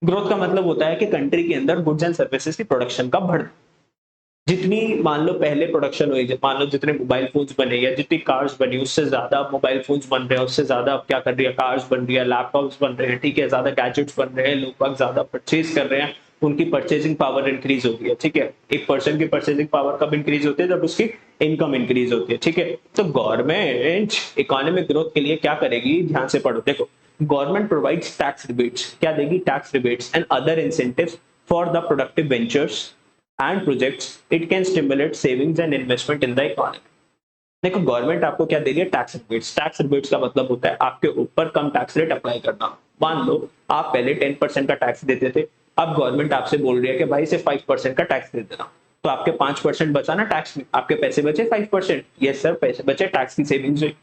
ग्रोथ का मतलब होता है कि कंट्री के अंदर गुड्स एंड सर्विसेज की प्रोडक्शन का बढ़ना। जितनी मान लो पहले प्रोडक्शन हुई, मान लो जितने मोबाइल फोन्स बने या जितनी कार्स बनी उससे ज्यादा मोबाइल फोन्स बन रहे हैं, उससे ज्यादा अब क्या कर रही है, कार्स बन रही है, लैपटॉप्स बन रहे हैं, ठीक है, ज्यादा गैजेट्स बन रहे हैं, लोग ज्यादा परचेज कर रहे हैं, उनकी परचेजिंग पावर इंक्रीज होती है, ठीक है। एक पर्सन की परचेजिंग पावर कब इंक्रीज होती है, जब उसकी इनकम इंक्रीज होती है, ठीक है। तो गवर्नमेंट इकोनॉमिक ग्रोथ के लिए क्या करेगी, ध्यान से पढ़ो, देखो गवर्नमेंट प्रोवाइड्स टैक्स रिबेट्स, क्या देगी, tax rebates and other incentives for the productive ventures and projects. It can stimulate savings and investment in the economy. देखो गवर्नमेंट आपको क्या दे रही है, टैक्स रिबेट्स। टैक्स रिबेट्स का मतलब होता है आपके ऊपर कम टैक्स रेट अप्लाई करना। मान लो आप पहले 10% का टैक्स देते थे, अब गवर्नमेंट आपसे बोल रही है कि भाई से 5% का टैक्स दे देना, तो आपके 5% बचा ना टैक्स में, आपके पैसे बचे 5%, यस सर पैसे बचे, टैक्स की सेविंग्स हुई।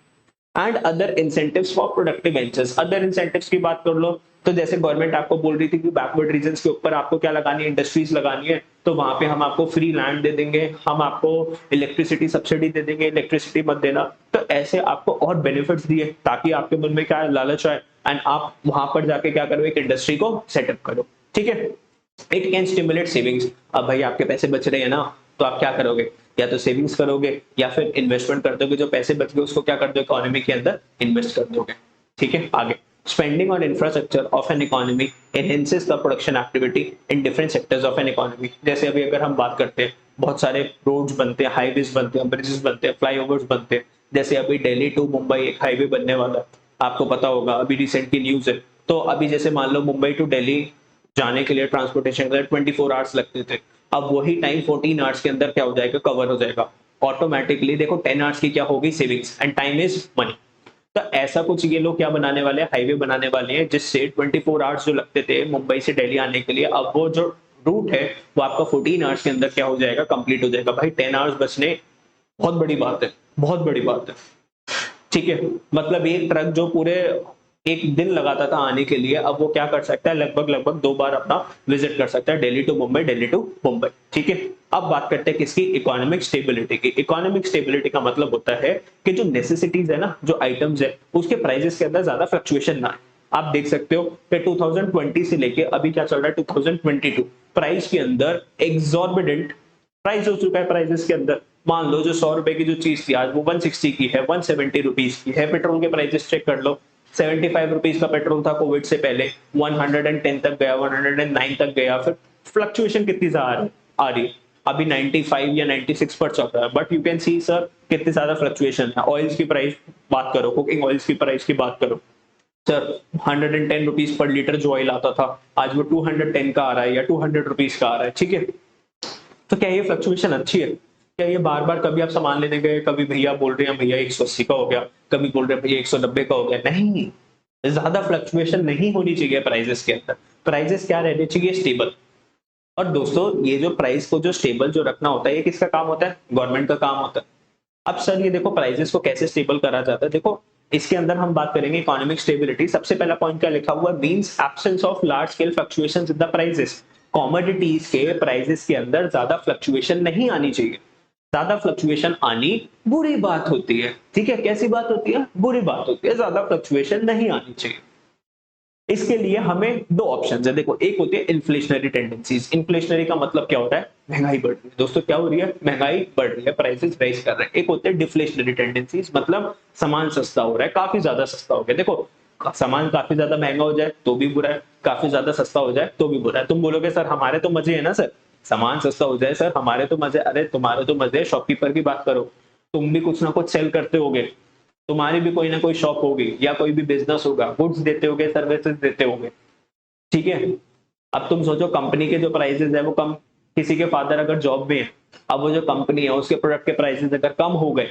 And other incentives for productive ventures. Other incentives की बात कर लो तो जैसे गवर्नमेंट आपको बोल रही थी कि बैकवर्ड रीजन्स के ऊपर आपको क्या लगानी है, इंडस्ट्रीज लगानी है, तो वहां पे हम आपको फ्री लैंड दे देंगे, हम आपको इलेक्ट्रिसिटी सब्सिडी दे देंगे, इलेक्ट्रिसिटी मत देना। तो ऐसे आपको और बेनिफिट्स दिए ताकि आपके मन में क्या है, लालच आए एंड आप वहां पर जाके क्या करो, एक इंडस्ट्री को सेटअप करो। ठीक है, इट कैन स्टिमुलेट सेविंग्स। अब भाई आपके पैसे बच रहे हैं ना, तो आप क्या करोगे, या तो सेविंग्स करोगे या फिर इन्वेस्टमेंट कर दोगे, जो पैसे बच गए उसको क्या कर दो, इकोनॉमी के अंदर इन्वेस्ट कर दोगे। ठीक है, आगे spending on infrastructure of an economy enhances the production activity in different sectors of an economy. जैसे अभी अगर हम बात करते हैं, बहुत सारे रोड्स बनते हैं, हाईवेज बनते हैं, ब्रिजेस बनते हैं, फ्लाईओवर्स बनते हैं। जैसे अभी दिल्ली टू मुंबई एक हाईवे बनने वाला है, आपको पता होगा, अभी रिसेंट की न्यूज है। तो अभी जैसे मान लो मुंबई टू दिल्ली जाने के लिए ट्रांसपोर्टेशन के लिए 24 आवर्स लगते थे, अब वही टाइम 14 आवर्स के अंदर क्या हो जाएगा, कवर हो जाएगा ऑटोमेटिकली। देखो 10 आवर्स की क्या होगी savings, and time is money. तो ऐसा कुछ ये लोग क्या बनाने वाले हैं, हाईवे बनाने वाले हैं, जिससे 24 आवर्स जो लगते थे मुंबई से दिल्ली आने के लिए, अब वो जो रूट है वो आपका 14 आवर्स के अंदर क्या हो जाएगा, कंप्लीट हो जाएगा। भाई 10 आवर्स बचने बहुत बड़ी बात है, बहुत बड़ी बात है। ठीक है, मतलब एक ट्रक जो पूरे एक दिन लगाता था आने के लिए, अब वो क्या कर सकता है, लगभग लगभग 2 बार अपना विजिट कर सकता है, दिल्ली टू मुंबई, दिल्ली टू मुंबई। ठीक है, अब बात करते हैं किसकी, इकोनॉमिक स्टेबिलिटी की। इकोनॉमिक स्टेबिलिटी का मतलब होता है कि जो नेसेसिटीज है ना, जो आइटम्स है, उसके प्राइसेस के अंदर ज्यादा फ्लक्चुएशन ना आए। आप देख सकते हो कि 2020 से लेके अभी क्या चल रहा है, 2022 प्राइस के अंदर एग्जॉर्बिडेंट प्राइस हो चुका है। प्राइसेस के अंदर मान लो जो 100 रुपए की जो चीज थी आज वो 160 की है, 170 रुपीज की है। पेट्रोल के प्राइसेस चेक कर लो, 75 रुपीज का पेट्रोल था कोविड से पहले, 110 तक गया, 109 तक गया, फिर फ्लक्चुएशन कितनी आ रही है, अभी 95 या 96 पर चल रहा है। But you can see sir कितनी ज्यादा फ्लक्चुएशन है। ऑयल्स की प्राइस बात करो, कुकिंग ऑयल्स की प्राइस की बात करो सर, 110 रुपीज पर लीटर जो ऑयल आता था आज वो 210 का आ रहा है या 200 रुपीज का आ रहा है। ठीक है, तो क्या ये फ्लक्चुएशन अच्छी है? क्या ये बार बार कभी आप सामान लेने गए, कभी भैया बोल रहे हैं भैया 180 का हो गया, कभी बोल रहे हैं भैया 190 का हो गया, नहीं। ज्यादा फ्लक्चुएशन नहीं होनी चाहिए प्राइजेस के अंदर। प्राइजेस क्या रहने चाहिए, स्टेबल। और दोस्तों ये जो प्राइस को जो स्टेबल जो रखना होता है, ये किसका काम होता है, गवर्नमेंट का काम होता है। अब सर ये देखो प्राइजेस को कैसे स्टेबल करा जाता है, देखो इसके अंदर हम बात करेंगे इकोनॉमिक स्टेबिलिटी। सबसे पहला पॉइंट क्या लिखा हुआ है, means absence of large scale fluctuations in the prices. Commodities के प्राइसेस के अंदर ज्यादा फ्लक्चुएशन नहीं आनी चाहिए। ज्यादा फ्लक्चुएशन आनी बुरी बात होती है। ठीक है, कैसी बात होती है, बुरी बात होती है, ज्यादा फ्लक्चुएशन नहीं आनी चाहिए। इसके लिए हमें दो ऑप्शन है, देखो एक होती है इन्फ्लेशनरी टेंडेंसीज। इन्फ्लेशनरी का मतलब क्या होता है, महंगाई बढ़ रही है। दोस्तों क्या हो रही है, महंगाई बढ़ रही है, प्राइसेस राइज कर रहे हैं। एक होते हैं डिफ्लेशनरी टेंडेंसीज, मतलब सामान सस्ता हो रहा है, काफी ज्यादा सस्ता हो गया। देखो सामान काफी ज्यादा महंगा हो जाए तो भी बुरा है, काफी ज्यादा सस्ता हो जाए तो भी बुरा है। तुम बोलोगे सर हमारे तो मजे है ना सर, सामान सस्ता हो जाए सर हमारे तो मजे, अरे तुम्हारे तो मजे, शॉपकीपर की बात करो, तुम भी कुछ ना कुछ सेल करते होगे, तुम्हारी भी कोई ना कोई शॉप होगी या कोई भी बिजनेस होगा, गुड्स देते होगे, सर्विसेज देते होगे। ठीक है, अब तुम सोचो कंपनी के जो प्राइसेस है वो कम, किसी के फादर अगर जॉब में है, अब वो जो कंपनी है उसके प्रोडक्ट के प्राइसेस अगर कम हो गए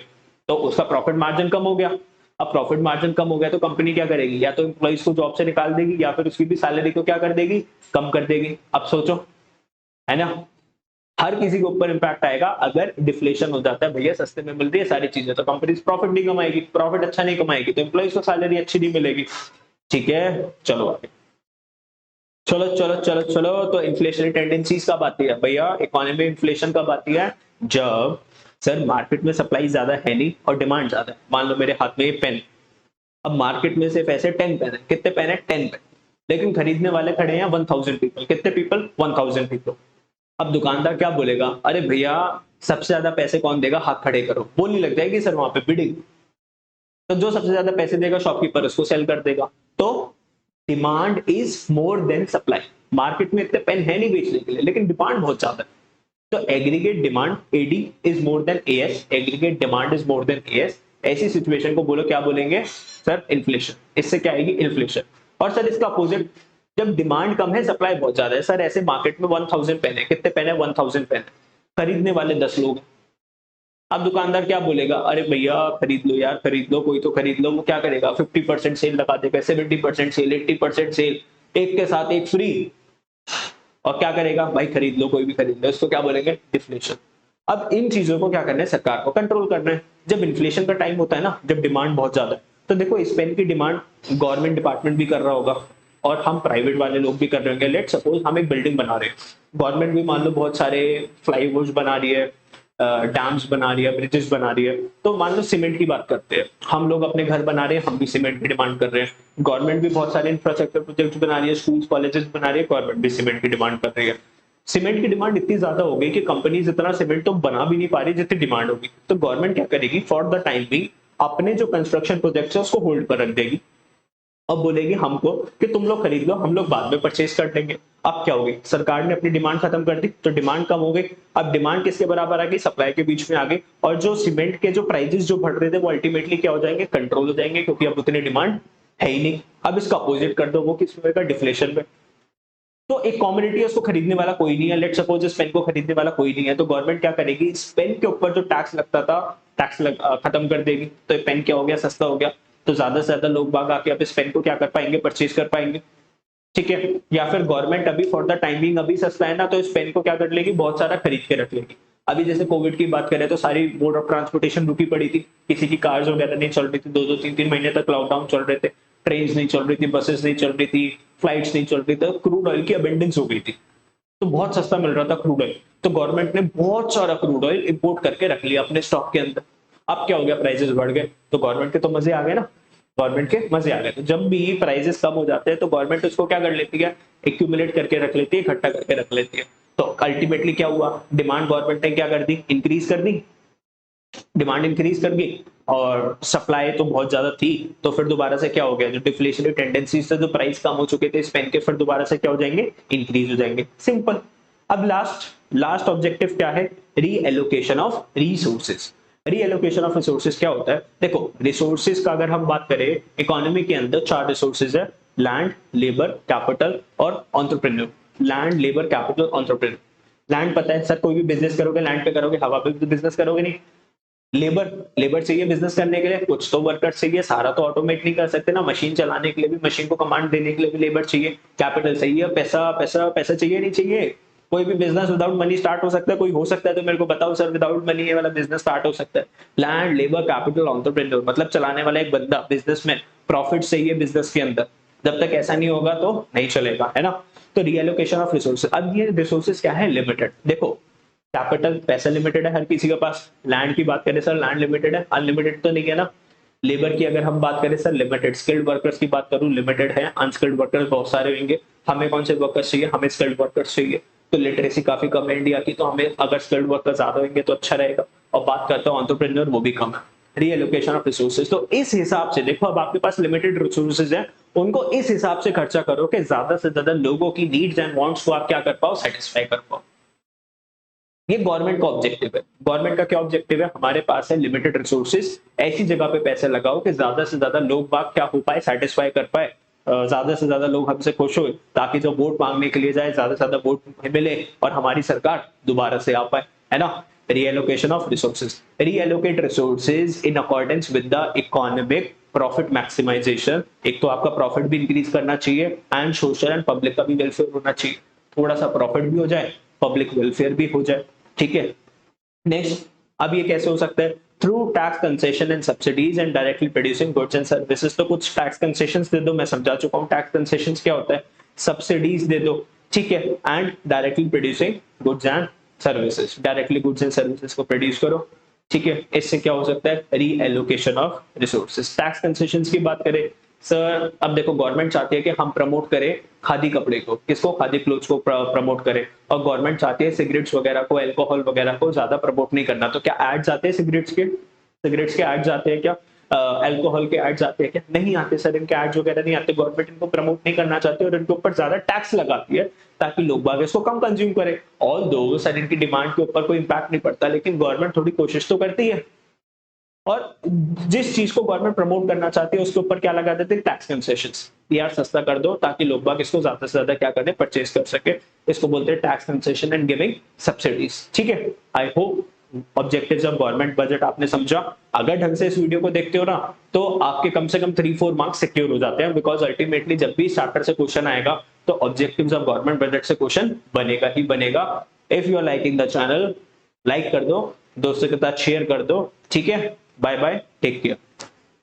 तो उसका प्रॉफिट मार्जिन कम हो गया। अब प्रॉफिट मार्जिन कम हो गया तो कंपनी क्या करेगी, या तो एम्प्लॉइज को जॉब से निकाल देगी या फिर उसकी भी सैलरी को क्या कर देगी, कम कर देगी। अब सोचो, है ना, हर किसी के ऊपर इंपैक्ट आएगा। अगर डिफ्लेशन हो जाता है, भैया सस्ते में मिल रही है सारी चीजें, तो कंपनी प्रॉफिट नहीं कमाएगी, प्रॉफिट अच्छा नहीं कमाएगी तो एम्प्लॉइज को सैलरी अच्छी नहीं मिलेगी। ठीक है, चलो आगे, चलो चलो चलो चलो। तो इन्फ्लेशनरी टेंडेंसीज कब आती है भैया, इकोनॉमी में इन्फ्लेशन कब आती है, जब सर मार्केट में सप्लाई ज्यादा है नहीं और डिमांड ज्यादा है। मान लो मेरे हाथ में ये पेन, अब मार्केट में सिर्फ ऐसे 10 पेन है, कितने पेन है, 10 पेन, लेकिन खरीदने वाले खड़े हैं 1000 पीपल। कितने पीपल, 1000 पीपल। अब दुकानदार क्या बोलेगा, अरे भैया सबसे ज्यादा पैसे कौन देगा, हाथ खड़े करो। बोली लग जाएगी सर वहां पे, बिडिंग। तो जो सबसे ज्यादा पैसे देगा शॉपकीपर उसको सेल कर देगा। तो demand is more then supply. Market में इतने पेन है नहीं बेचने के लिए, लेकिन डिमांड बहुत ज्यादा है। तो aggregate demand AD is more than AS, aggregate demand is more than AS. ऐसी सिचुएशन को बोलो क्या बोलेंगे सर, इन्फ्लेशन। इससे क्या आएगी, इन्फ्लेशन। और सर इसका अपोजिट, जब डिमांड कम है सप्लाई बहुत ज्यादा है, सर ऐसे मार्केट में 1000 पेन है, कितने पेन है, 1000 पेन, खरीदने वाले 10 लोग। अब दुकानदार क्या बोलेगा, अरे भैया खरीद लो यार, खरीद लो, कोई तो खरीद लो। वो क्या करेगा, 50% सेल लगा देगा, 70% सेल, 80% सेल, एक के साथ एक फ्री। और क्या करेगा, भाई खरीद लो, कोई भी खरीद लो। इसको क्या बोलेंगे, डिफ्लेशन। अब इन चीजों को क्या करना है, सरकार को कंट्रोल करना है। जब इन्फ्लेशन का टाइम होता है ना, जब डिमांड बहुत ज्यादा है, तो देखो इस पेन की डिमांड गवर्नमेंट डिपार्टमेंट भी कर रहा होगा और हम प्राइवेट वाले लोग भी कर रहे होंगे। लेट सपोज हम एक बिल्डिंग बना रहे हैं, गवर्नमेंट भी मान लो बहुत सारे फ्लाईओवर्स बना रही है, डैम्स बना रही है, ब्रिजेस बना रही है। तो मान लो सीमेंट की बात करते हैं, हम लोग अपने घर बना रहे हैं, हम भी सीमेंट की डिमांड कर रहे हैं। गवर्नमेंट भी बहुत सारे इंफ्रास्ट्रक्चर प्रोजेक्ट बना रही है, स्कूल कॉलेजेस बना रही है, गवर्नमेंट भी सीमेंट की डिमांड कर रही है। सीमेंट की डिमांड इतनी ज्यादा हो गई कि कंपनीज इतना सीमेंट तो बना भी नहीं पा रही जितनी डिमांड होगी। तो गवर्नमेंट क्या करेगी, फॉर द टाइम भी अपने जो कंस्ट्रक्शन प्रोजेक्ट्स है उसको होल्ड पर रख देगी। अब बोलेगी हमको कि तुम लोग खरीद लो, हम लोग बाद में परचेज कर लेंगे। अब क्या हो गई, सरकार ने अपनी डिमांड खत्म कर दी, तो डिमांड कम हो गई। अब डिमांड किसके बराबर आ गई, सप्लाई के बीच में आ गई। और जो सीमेंट के जो प्राइसेस जो बढ़ रहे थे वो अल्टीमेटली क्या हो जाएंगे, कंट्रोल हो जाएंगे, क्योंकि अब उतनी डिमांड है ही नहीं। अब इसका अपोजिट कर दो, वो किस में होगा, डिफ्लेशन में। तो एक कॉमोडिटी है, उसको खरीदने वाला कोई नहीं है। लेट सपोज इस पेन को खरीदने वाला कोई नहीं है, तो गवर्नमेंट क्या करेगी, इस पेन के ऊपर जो टैक्स लगता था खत्म कर देगी। तो ये पेन क्या हो गया, सस्ता हो गया। तो ज्यादा से ज्यादा लोग बाग आके अब इस पेन को क्या कर पाएंगे, परचेज कर पाएंगे। ठीक है, या फिर गवर्नमेंट अभी फॉर द टाइमिंग अभी सस्ता है ना, तो इस पेन को क्या कर लेगी, बहुत सारा खरीद के रख लेगी। अभी जैसे कोविड की बात करें तो सारी मोड ऑफ ट्रांसपोर्टेशन रुकी पड़ी थी, किसी की कार्स वगैरह नहीं चल रही थी, 2-2 3-3 महीने तक लॉकडाउन चल रहे थे, ट्रेन नहीं चल रही थी, बसेस नहीं चल रही थी, फ्लाइट्स नहीं चल रही थी, क्रूड ऑयल की अबेंडेंस हो गई थी, तो बहुत सस्ता मिल रहा था क्रूड ऑयल। तो गवर्नमेंट ने बहुत सारा क्रूड ऑयल इंपोर्ट करके रख लिया अपने स्टॉक के अंदर। अब क्या हो गया, प्राइसेस बढ़ गए, तो गवर्नमेंट के तो मजे आ गए ना, गवर्नमेंट के मजे आ गए। तो जब भी प्राइसेस कम हो जाते हैं तो गवर्नमेंट उसको क्या कर लेती है, एक्यूमुलेट करके रख लेती है, इकट्ठा करके रख लेती है। तो अल्टीमेटली क्या हुआ, डिमांड गवर्नमेंट ने क्या कर दी, इंक्रीज कर दी, डिमांड इंक्रीज कर गई और सप्लाई तो बहुत ज्यादा थी। तो फिर दोबारा से क्या हो गया, जो डिफ्लेशनरी टेंडेंसीज से जो प्राइस कम हो चुके थे इस पेन के, फिर दोबारा से क्या हो जाएंगे, इंक्रीज हो जाएंगे, सिंपल। अब लास्ट ऑब्जेक्टिव क्या है, reallocation of resources. Reallocation of resources क्या होता है, देखो रिसोर्सेज का अगर हम बात करें, इकोनॉमी के अंदर 4 रिसोर्सेज है, लैंड, लेबर, कैपिटल और entrepreneur. Land, labour, capital, entrepreneur. Land पता है सर, कोई भी बिजनेस करोगे लैंड पे करोगे, हवा पे भी बिजनेस करोगे नहीं। लेबर, लेबर चाहिए बिजनेस करने के लिए, कुछ तो वर्कर चाहिए, सारा तो ऑटोमेट नहीं कर सकते ना, मशीन चलाने के लिए भी, मशीन को कमांड देने के लिए भी लेबर चाहिए। कैपिटल चाहिए, पैसा पैसा पैसा चाहिए, नहीं चाहिए। कोई भी बिजनेस विदाउट मनी स्टार्ट हो सकता है, कोई हो सकता है तो मेरे को बताओ सर, विदाउट मनी ये वाला बिजनेस स्टार्ट हो सकता है। लैंड, लेबर, कैपिटल, एंटरप्रेन्योर, मतलब चलाने वाला एक बंदा, बिजनेसमैन, प्रॉफिट चाहिए बिजनेस के अंदर। जब तक ऐसा नहीं होगा तो नहीं चलेगा, है ना। तो रीएलोकेशन ऑफ रिसोर्सेज, अब ये रिसोर्सेज क्या है, लिमिटेड। देखो कैपिटल, पैसा लिमिटेड है हर किसी के पास। लैंड की बात करें सर, लैंड लिमिटेड है, अनलिमिटेड तो नहीं है ना। लेबर की अगर हम बात करें सर, लिमिटेड। स्किल्ड वर्कर्स की बात करूं, लिमिटेड है। अनस्किल्ड वर्कर्स बहुत सारे होंगे। हमें कौन से वर्कर्स चाहिए, हमें स्किल्ड वर्कर्स चाहिए। तो लिटरेसी काफी कम है इंडिया की, तो हमें अगर स्किल्ड वर्कर्स ज्यादा होंगे तो अच्छा रहेगा। और बात करते हैं एंटरप्रेन्योर, वो भी कम है। रीएलोकेशन ऑफ रिसोर्सेज, तो इस हिसाब से देखो, अब आपके पास लिमिटेड रिसोर्सेज है, उनको इस हिसाब से खर्चा करो कि ज्यादा से ज्यादा लोगों की नीड्स एंड वांट्स को आप क्या कर पाओ, सेटिस्फाई कर पाओ। ये गवर्नमेंट का ऑब्जेक्टिव है। गवर्नमेंट का क्या ऑब्जेक्टिव है, हमारे पास है लिमिटेड रिसोर्सेज, ऐसी जगह पे पैसे लगाओ कि ज्यादा से ज्यादा लोग बाग क्या हो पाए, सेटिस्फाई कर पाए, ज्यादा से ज्यादा लोग हमसे खुश हो, ताकि जो वोट मांगने के लिए जाए ज्यादा से ज्यादा वोट मिले और हमारी सरकार दोबारा से आ पाए, है ना। Reallocation of resources, reallocate resources in accordance with the economic profit maximization. एक तो आपका प्रॉफिट भी इंक्रीज करना चाहिए एंड सोशल एंड पब्लिक का भी वेलफेयर होना चाहिए। थोड़ा सा प्रॉफिट भी हो जाए, पब्लिक वेलफेयर भी हो जाए, ठीक है। नेक्स्ट, अब ये कैसे हो सकता है, through tax concession and subsidies and directly producing goods and services. तो कुछ टैक्स कंसेशंस दे दो, मैं समझा चुका हूं टैक्स कंसेशंस क्या होता है, सब्सिडीज दे दो, ठीक है, and directly producing goods and services. Directly goods and services को प्रोड्यूस करो, ठीक है। इससे क्या हो सकता है, reallocation of resources. Tax concessions की बात करें सर, अब देखो गवर्नमेंट चाहती है कि हम प्रमोट करें खादी कपड़े को, किसको, खादी क्लोथ्स को प्रमोट करें। और गवर्नमेंट चाहती है सिगरेट्स वगैरह को, अल्कोहल वगैरह को ज्यादा प्रमोट नहीं करना। तो क्या एड्स आते हैं सिगरेट्स के एड्स आते हैं क्या, अल्कोहल के एड्स आते हैं क्या, नहीं आते सर, इनके एड्स वगैरह नहीं आते। गवर्नमेंट इनको प्रमोट नहीं करना चाहती और इनके ऊपर ज्यादा टैक्स लगाती है ताकि लोग बाग इसको कम कंज्यूम करें। ऑल दो सर इनकी डिमांड के ऊपर कोई इंपैक्ट नहीं पड़ता, लेकिन गवर्नमेंट थोड़ी कोशिश तो करती है। और जिस चीज को गवर्नमेंट प्रमोट करना चाहती है उसके ऊपर क्या लगा देते हैं, टैक्स कंसेशंस। यार सस्ता कर दो ताकि लोग बाग इसको ज्यादा से ज्यादा क्या करें, परचेज कर सके। इसको बोलते हैं tax concession and giving subsidies, ठीक है। I hope objectives of government budget आपने समझा। अगर ढंग से इस वीडियो को देखते हो ना, तो आपके कम से कम 3-4 मार्क्स सिक्योर हो जाते हैं, बिकॉज अल्टीमेटली जब भी चैप्टर से क्वेश्चन आएगा तो ऑब्जेक्टिव्स ऑफ गवर्नमेंट बजट से क्वेश्चन बनेगा ही बनेगा। If you are liking the channel, like कर दो, दोस्तों के साथ शेयर कर दो, ठीक है। Bye bye, take care.